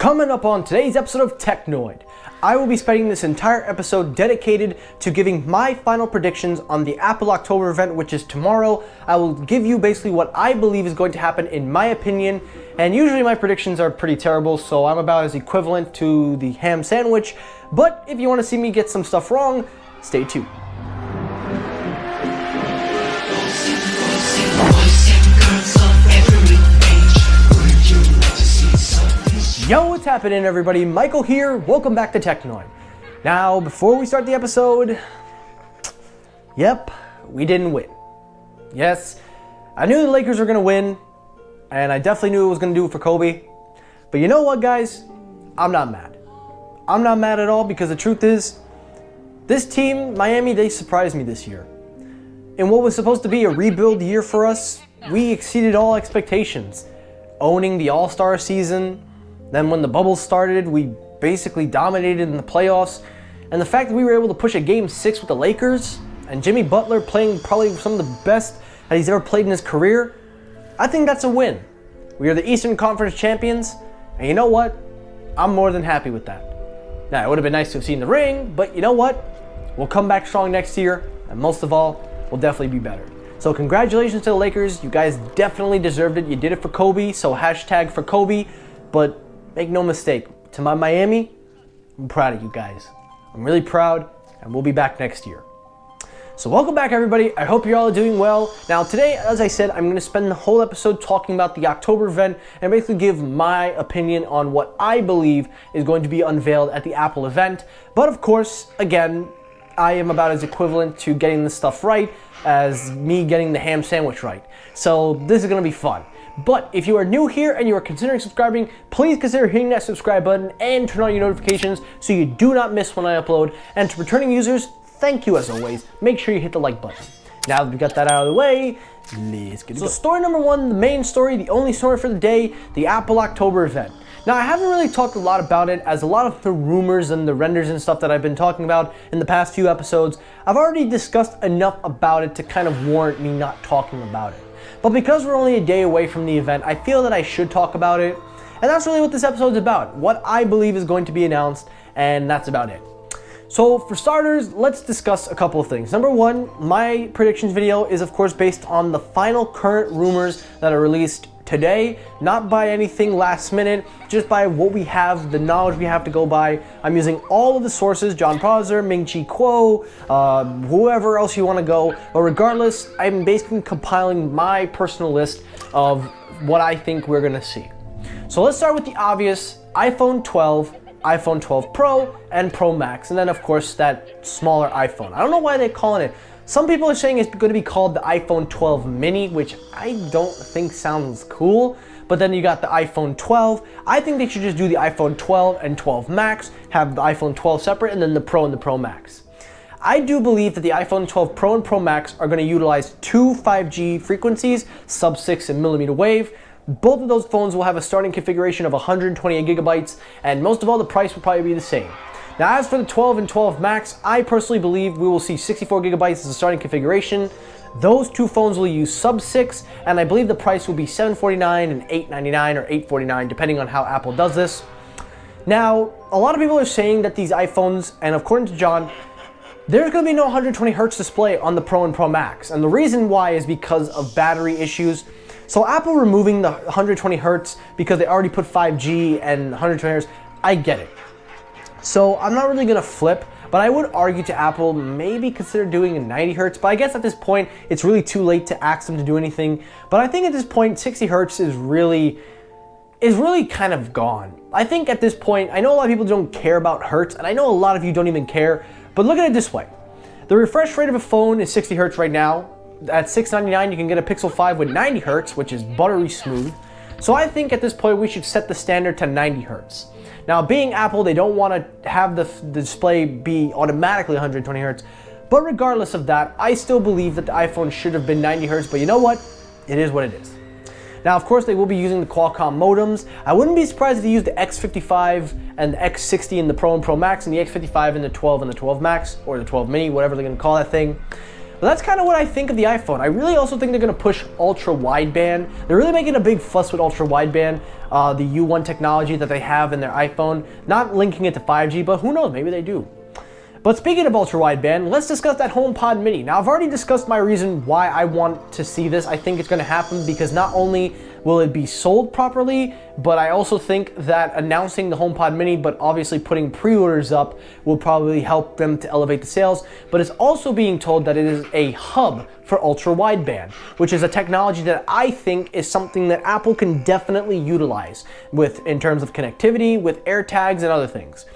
Coming up on today's episode of Technoid, I will be spending this entire episode dedicated to giving my final predictions on the Apple October event, which is tomorrow. I will give you basically what I believe is going to happen in my opinion, and usually my predictions are pretty terrible, so I'm about as equivalent to the ham sandwich, but if you want to see me get some stuff wrong, stay tuned. Yo, what's happening everybody? Michael here, welcome back to Technoid. Now, before we start the episode, yep, we didn't win. Yes, I knew the Lakers were gonna win, and I definitely knew it was gonna do it for Kobe. But you know what, guys? I'm not mad. I'm not mad at all because the truth is, this team, Miami, they surprised me this year. In what was supposed to be a rebuild year for us, we exceeded all expectations. Owning the All-Star season, then when the bubble started, we basically dominated in the playoffs. And the fact that we were able to push a Game 6 with the Lakers, and Jimmy Butler playing probably some of the best that he's ever played in his career, I think that's a win. We are the Eastern Conference champions, and you know what? I'm more than happy with that. Now, it would have been nice to have seen the ring, but you know what? We'll come back strong next year, and most of all, we'll definitely be better. So congratulations to the Lakers. You guys definitely deserved it. You did it for Kobe, so hashtag for Kobe. But make no mistake, to my Miami, I'm proud of you guys. I'm really proud, and we'll be back next year. So welcome back everybody. I hope you're all doing well. Now today, as I said, I'm gonna spend the whole episode talking about the October event and basically give my opinion on what I believe is going to be unveiled at the Apple event. But of course, again, I am about as equivalent to getting this stuff right as me getting the ham sandwich right. So this is gonna be fun. But if you are new here and you are considering subscribing, please consider hitting that subscribe button and turn on your notifications so you do not miss when I upload. And to returning users, thank you as always. Make sure you hit the like button. Now that we got that out of the way, let's get it. So story number one, the main story, the only story for the day, the Apple October event. Now I haven't really talked a lot about it, as a lot of the rumors and the renders and stuff that I've been talking about in the past few episodes, I've already discussed enough about it to kind of warrant me not talking about it. But because we're only a day away from the event, I feel that I should talk about it. And that's really what this episode's about, what I believe is going to be announced, and that's about it. So for starters, let's discuss a couple of things. Number one, my predictions video is of course based on the final current rumors that are released today, not by anything last minute, just by what we have, the knowledge we have to go by. I'm using all of the sources, John Prosser, Ming-Chi Kuo, whoever else you want to go, but regardless, I'm basically compiling my personal list of what I think we're gonna see. So let's start with the obvious, iPhone 12, iPhone 12 Pro, and Pro Max, and then of course that smaller iPhone. I don't know why they're calling it. Some people are saying it's going to be called the iPhone 12 mini, which I don't think sounds cool. But then you got the iPhone 12. I think they should just do the iPhone 12 and 12 Max, have the iPhone 12 separate, and then the Pro and the Pro Max. I do believe that the iPhone 12 Pro and Pro Max are going to utilize two 5G frequencies, sub-6 and millimeter wave. Both of those phones will have a starting configuration of 128 gigabytes, and most of all, the price will probably be the same. Now, as for the 12 and 12 Max, I personally believe we will see 64 gigabytes as a starting configuration. Those two phones will use sub-6, and I believe the price will be $749 and $899 or $849, depending on how Apple does this. Now, a lot of people are saying that these iPhones, and according to John, there's going to be no 120 Hz display on the Pro and Pro Max, and the reason why is because of battery issues. So Apple removing the 120 Hz because they already put 5G and 120 Hz, I get it. So I'm not really gonna flip, but I would argue to Apple maybe consider doing a 90 Hertz, but I guess at this point it's really too late to ask them to do anything. But I think at this point 60 Hertz is really kind of gone. I think at this point, I know a lot of people don't care about Hertz, and I know a lot of you don't even care, but look at it this way. The refresh rate of a phone is 60 Hertz right now. At $699 you can get a Pixel 5 with 90 Hertz, which is buttery smooth. So I think at this point we should set the standard to 90 Hertz. Now, being Apple, they don't want to have the display be automatically 120 Hz, but regardless of that, I still believe that the iPhone should have been 90 Hz, but you know what? It is what it is. Now, of course, they will be using the Qualcomm modems. I wouldn't be surprised if they used the X55 and the X60 in the Pro and Pro Max, and the X55 in the 12 and the 12 Max, or the 12 mini, whatever they're going to call that thing. But that's kind of what I think of the iPhone. I really also think they're going to push ultra wideband. They're really making a big fuss with ultra wideband, the U1 technology that they have in their iPhone, not linking it to 5G, but who knows, maybe they do. But speaking of ultra wideband, let's discuss that HomePod Mini. Now, I've already discussed my reason why I want to see this. I think it's going to happen because not only will it be sold properly, but I also think that announcing the HomePod Mini, but obviously putting pre-orders up, will probably help them to elevate the sales. But it's also being told that it is a hub for ultra wideband, which is a technology that I think is something that Apple can definitely utilize with in terms of connectivity, with AirTags and other things.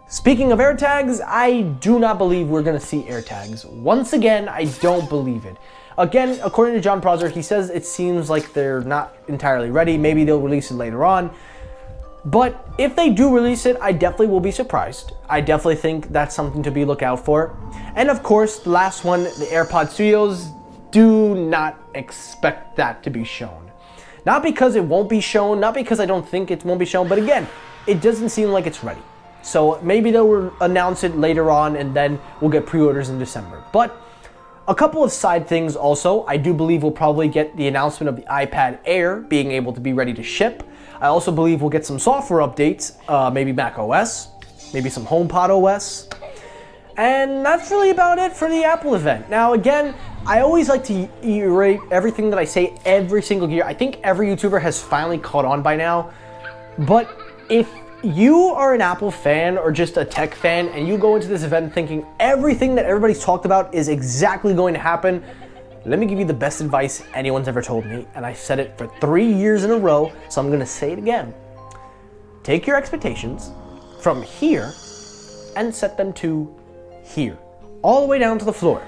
Speaking of AirTags, I do not believe we're going to see AirTags. Once again, I don't believe it. Again, according to Jon Prosser, he says it seems like they're not entirely ready. Maybe they'll release it later on. But if they do release it, I definitely will be surprised. I definitely think that's something to be looked out for. And of course, the last one, the AirPod Studios, do not expect that to be shown. Not because it won't be shown, not because I don't think it won't be shown, but again, it doesn't seem like it's ready. So maybe they'll announce it later on and then we'll get pre-orders in December. But a couple of side things also, I do believe we'll probably get the announcement of the iPad Air being able to be ready to ship. I also believe we'll get some software updates, maybe Mac OS, maybe some HomePod OS. And that's really about it for the Apple event. Now again, I always like to reiterate everything that I say every single year. I think every YouTuber has finally caught on by now. But if you are an Apple fan or just a tech fan and you go into this event thinking everything that everybody's talked about is exactly going to happen, let me give you the best advice anyone's ever told me, and I said it for 3 years in a row, so I'm gonna say it again. Take your expectations from here and set them to here, all the way down to the floor.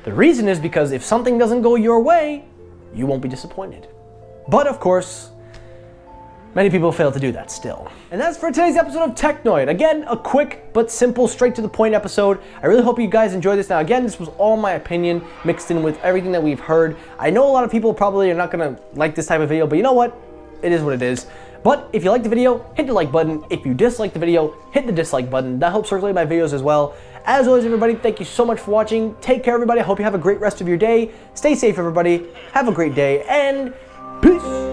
The reason is because if something doesn't go your way, you won't be disappointed. But of course, many people fail to do that still. And that's for today's episode of Technoid. Again, a quick but simple, straight to the point episode. I really hope you guys enjoyed this. Now again, this was all my opinion mixed in with everything that we've heard. I know a lot of people probably are not gonna like this type of video, but you know what? It is what it is. But if you like the video, hit the like button. If you dislike the video, hit the dislike button. That helps circulate my videos as well. As always, everybody, thank you so much for watching. Take care, everybody. I hope you have a great rest of your day. Stay safe, everybody. Have a great day, and peace.